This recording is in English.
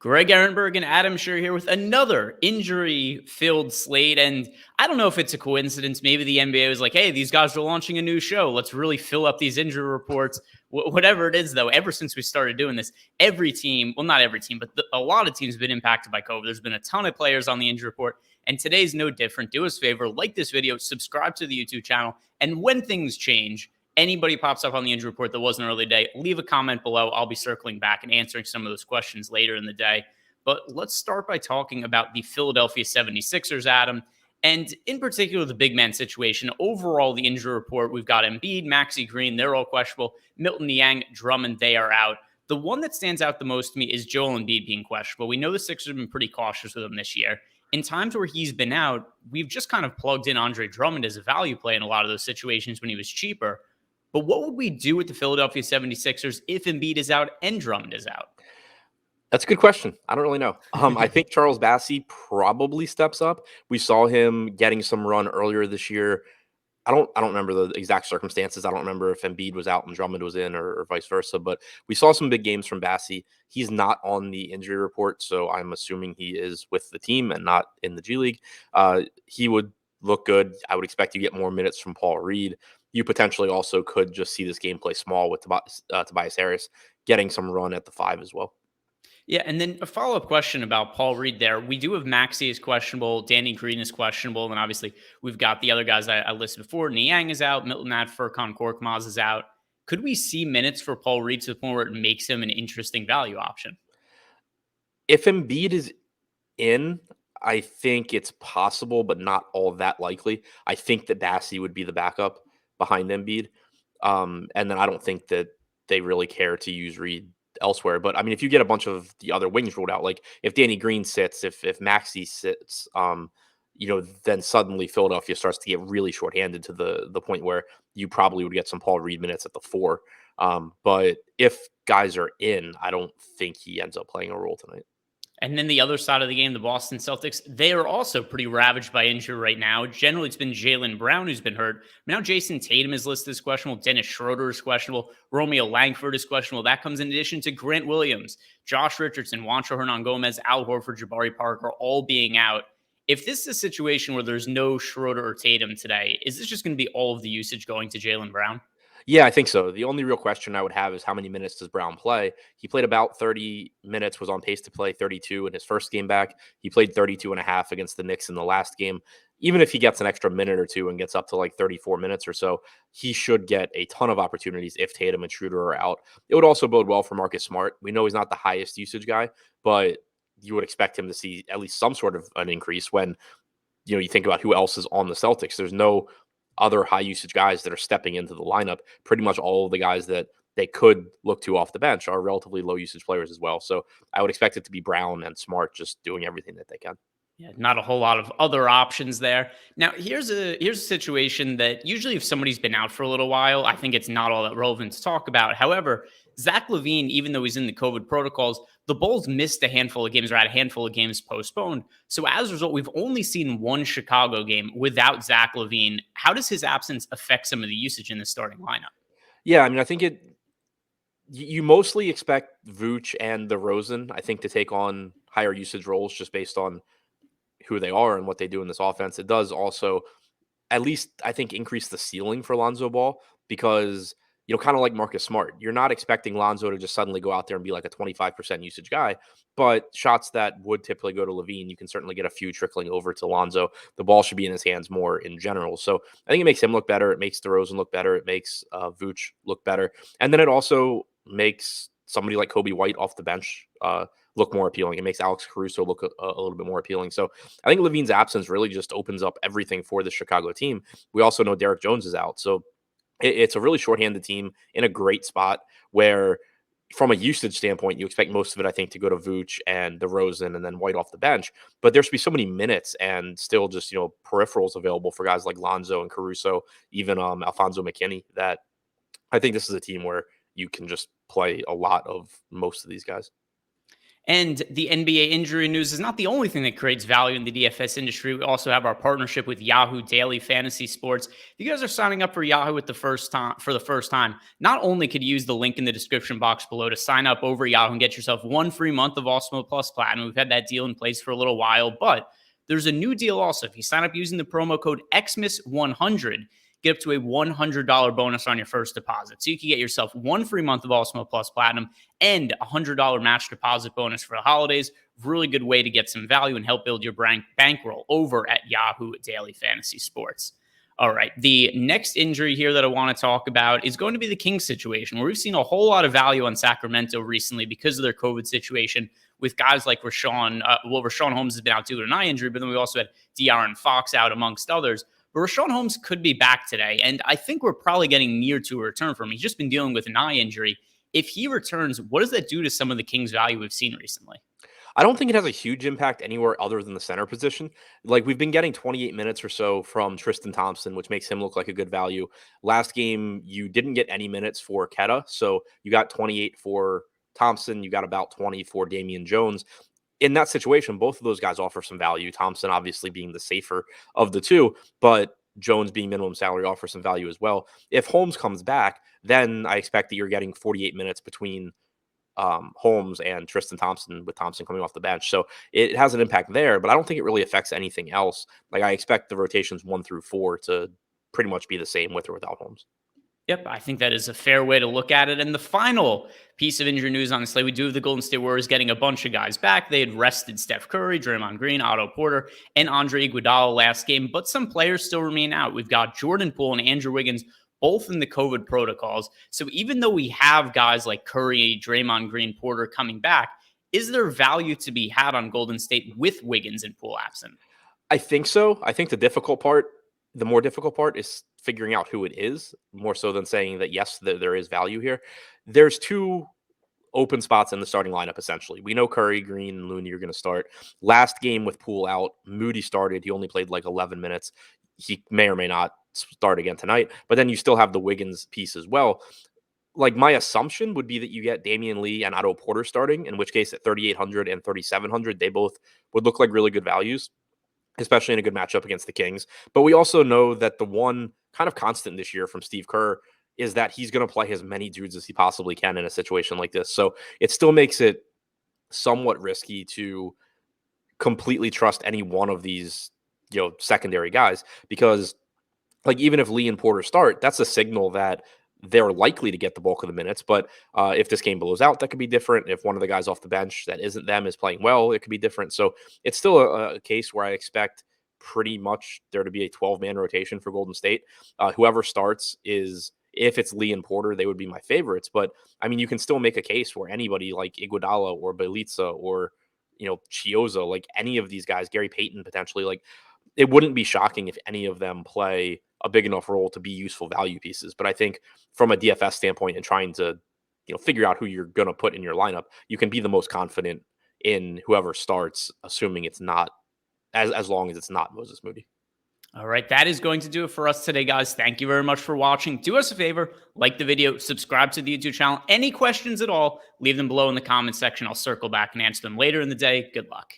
Greg Ehrenberg and Adam Scherer here with another injury-filled slate. And I don't know if it's a coincidence. Maybe the NBA was like, hey, these guys are launching a new show. Let's really fill up these injury reports. Whatever it is, though, ever since we started doing this, every team, well, not every team, but a lot of teams have been impacted by COVID. There's been a ton of players on the injury report. And today's no different. Do us a favor, like this video, subscribe to the YouTube channel. And when things change, anybody pops up on the injury report that wasn't early day, leave a comment below. I'll be circling back and answering some of those questions later in the day. But let's start by talking about the Philadelphia 76ers, Adam, and in particular, the big man situation. Overall, the injury report, we've got Embiid, Maxey Green, they're all questionable. Milton Niang, Drummond, they are out. The one that stands out the most to me is Joel Embiid being questionable. We know the Sixers have been pretty cautious with him this year. In times where he's been out, we've just kind of plugged in Andre Drummond as a value play in a lot of those situations when he was cheaper. But what would we do with the Philadelphia 76ers if Embiid is out and Drummond is out? That's a good question. I don't really know. I think Charles Bassey probably steps up. We saw him getting some run earlier this year. I don't remember the exact circumstances. I don't remember if Embiid was out and Drummond was in or vice versa, but we saw some big games from Bassey. He's not on the injury report, so I'm assuming he is with the team and not in the G League. He would look good. I would expect to get more minutes from Paul Reed. You potentially also could just see this game play small with Tobias Harris getting some run at the 5 as well. Yeah, and then a follow-up question about Paul Reed there. We do have Maxey is questionable, Danny Green is questionable, and obviously we've got the other guys I listed before. Niang is out, Milton Furkan Korkmaz is out. Could we see minutes for Paul Reed to the point where it makes him an interesting value option? If Embiid is in, I think it's possible, but not all that likely. I think that Bassey would be the backup behind Embiid. And then I don't think that they really care to use Reed elsewhere. But I mean, if you get a bunch of the other wings ruled out, like if Danny Green sits, if Maxey sits, then suddenly Philadelphia starts to get really shorthanded to the point where you probably would get some Paul Reed minutes at the 4. But if guys are in, I don't think he ends up playing a role tonight. And then the other side of the game, the Boston Celtics, they are also pretty ravaged by injury right now. Generally, it's been Jaylen Brown who's been hurt. Now Jayson Tatum is listed as questionable. Dennis Schroeder is questionable. Romeo Langford is questionable. That comes in addition to Grant Williams, Josh Richardson, Juancho Hernan-Gomez, Al Horford, Jabari Parker, all being out. If this is a situation where there's no Schroeder or Tatum today, is this just going to be all of the usage going to Jaylen Brown? Yeah, I think so. The only real question I would have is how many minutes does Brown play? He played about 30 minutes, was on pace to play 32 in his first game back. He played 32 and a half against the Knicks in the last game. Even if he gets an extra minute or two and gets up to like 34 minutes or so, he should get a ton of opportunities if Tatum and Schroeder are out. It would also bode well for Marcus Smart. We know he's not the highest usage guy, but you would expect him to see at least some sort of an increase when you think about who else is on the Celtics. There's no other high usage guys that are stepping into the lineup. Pretty much all of the guys that they could look to off the bench are relatively low usage players as well. So I would expect it to be Brown and Smart just doing everything that they can. Yeah, not a whole lot of other options there. Now, here's a situation that usually if somebody's been out for a little while, I think it's not all that relevant to talk about. However, Zach LaVine, even though he's in the COVID protocols, the Bulls missed a handful of games or had a handful of games postponed. So as a result, we've only seen one Chicago game without Zach LaVine. How does his absence affect some of the usage in the starting lineup? Yeah, I mean, I think you mostly expect Vooch and DeRozan, I think, to take on higher usage roles just based on who they are and what they do in this offense. It does also, at least I think, increase the ceiling for Lonzo Ball because, kind of like Marcus Smart, you're not expecting Lonzo to just suddenly go out there and be like a 25% usage guy, but shots that would typically go to LaVine, you can certainly get a few trickling over to Lonzo. The ball should be in his hands more in general. So I think it makes him look better. It makes DeRozan look better. It makes Vooch look better. And then it also makes somebody like Kobe White off the bench look more appealing. It makes Alex Caruso look a little bit more appealing. So I think LaVine's absence really just opens up everything for the Chicago team. We also know Derrick Jones is out. So it's a really shorthanded team in a great spot where from a usage standpoint, you expect most of it, I think, to go to Vooch and DeRozan and then White off the bench. But there should be so many minutes and still just, peripherals available for guys like Lonzo and Caruso, even Alfonso McKinney, that I think this is a team where you can just play a lot of most of these guys. And the NBA injury news is not the only thing that creates value in the DFS industry. We also have our partnership with Yahoo Daily Fantasy Sports. If you guys are signing up for Yahoo for the first time, not only could you use the link in the description box below to sign up over Yahoo and get yourself 1 free month of Awesemo Plus Platinum. We've had that deal in place for a little while, but there's a new deal also. If you sign up using the promo code XMIS100, get up to a $100 bonus on your first deposit. So you can get yourself 1 free month of Awesemo Plus Platinum and a $100 match deposit bonus for the holidays. Really good way to get some value and help build your bankroll over at Yahoo Daily Fantasy Sports. All right, the next injury here that I want to talk about is going to be the Kings situation, where we've seen a whole lot of value on Sacramento recently because of their COVID situation with guys like Richaun. Richaun Holmes has been out due to an eye injury, but then we also had De'Aaron Fox out amongst others. But Richaun Holmes could be back today, and I think we're probably getting near to a return for him. He's just been dealing with an eye injury. If he returns, what does that do to some of the Kings' value we've seen recently? I don't think it has a huge impact anywhere other than the center position. Like, we've been getting 28 minutes or so from Tristan Thompson, which makes him look like a good value. Last game, you didn't get any minutes for Keta, so you got 28 for Thompson. You got about 20 for Damian Jones. In that situation, both of those guys offer some value. Thompson obviously being the safer of the two, but Jones being minimum salary offers some value as well. If Holmes comes back, then I expect that you're getting 48 minutes between Holmes and Tristan Thompson, with Thompson coming off the bench. So it has an impact there, but I don't think it really affects anything else. Like, I expect the rotations 1 through 4 to pretty much be the same with or without Holmes. Yep, I think that is a fair way to look at it. And the final piece of injury news on the slate, we do have the Golden State Warriors getting a bunch of guys back. They had rested Steph Curry, Draymond Green, Otto Porter, and Andre Iguodala last game, but some players still remain out. We've got Jordan Poole and Andrew Wiggins both in the COVID protocols. So even though we have guys like Curry, Draymond Green, Porter coming back, is there value to be had on Golden State with Wiggins and Poole absent? I think so. I think the more difficult part is figuring out who it is, more so than saying that, yes, there is value here. There's 2 open spots in the starting lineup, essentially. We know Curry, Green, and Looney are going to start. Last game with Poole out, Moody started. He only played like 11 minutes. He may or may not start again tonight, but then you still have the Wiggins piece as well. Like, my assumption would be that you get Damian Lee and Otto Porter starting, in which case at 3,800 and 3,700, they both would look like really good values, especially in a good matchup against the Kings. But we also know that the one kind of constant this year from Steve Kerr is that he's going to play as many dudes as he possibly can in a situation like this. So it still makes it somewhat risky to completely trust any one of these, secondary guys, because, like, even if Lee and Porter start, that's a signal that they're likely to get the bulk of the minutes. But if this game blows out, that could be different. If one of the guys off the bench that isn't them is playing well, it could be different. So it's still a case where I expect pretty much there to be a 12-man rotation for Golden State. Whoever starts if it's Lee and Porter, they would be my favorites. But I mean, you can still make a case where anybody like Iguodala or Bjelica or, Chioza, like any of these guys, Gary Payton potentially, like, it wouldn't be shocking if any of them play a big enough role to be useful value pieces. But I think from a DFS standpoint and trying to, figure out who you're going to put in your lineup, you can be the most confident in whoever starts, assuming it's not as long as it's not Moses Moody. All right, that is going to do it for us today, guys. Thank you very much for watching. Do us a favor, like the video, subscribe to the YouTube channel. Any questions at all, leave them below in the comment section. I'll circle back and answer them later in the day. Good luck.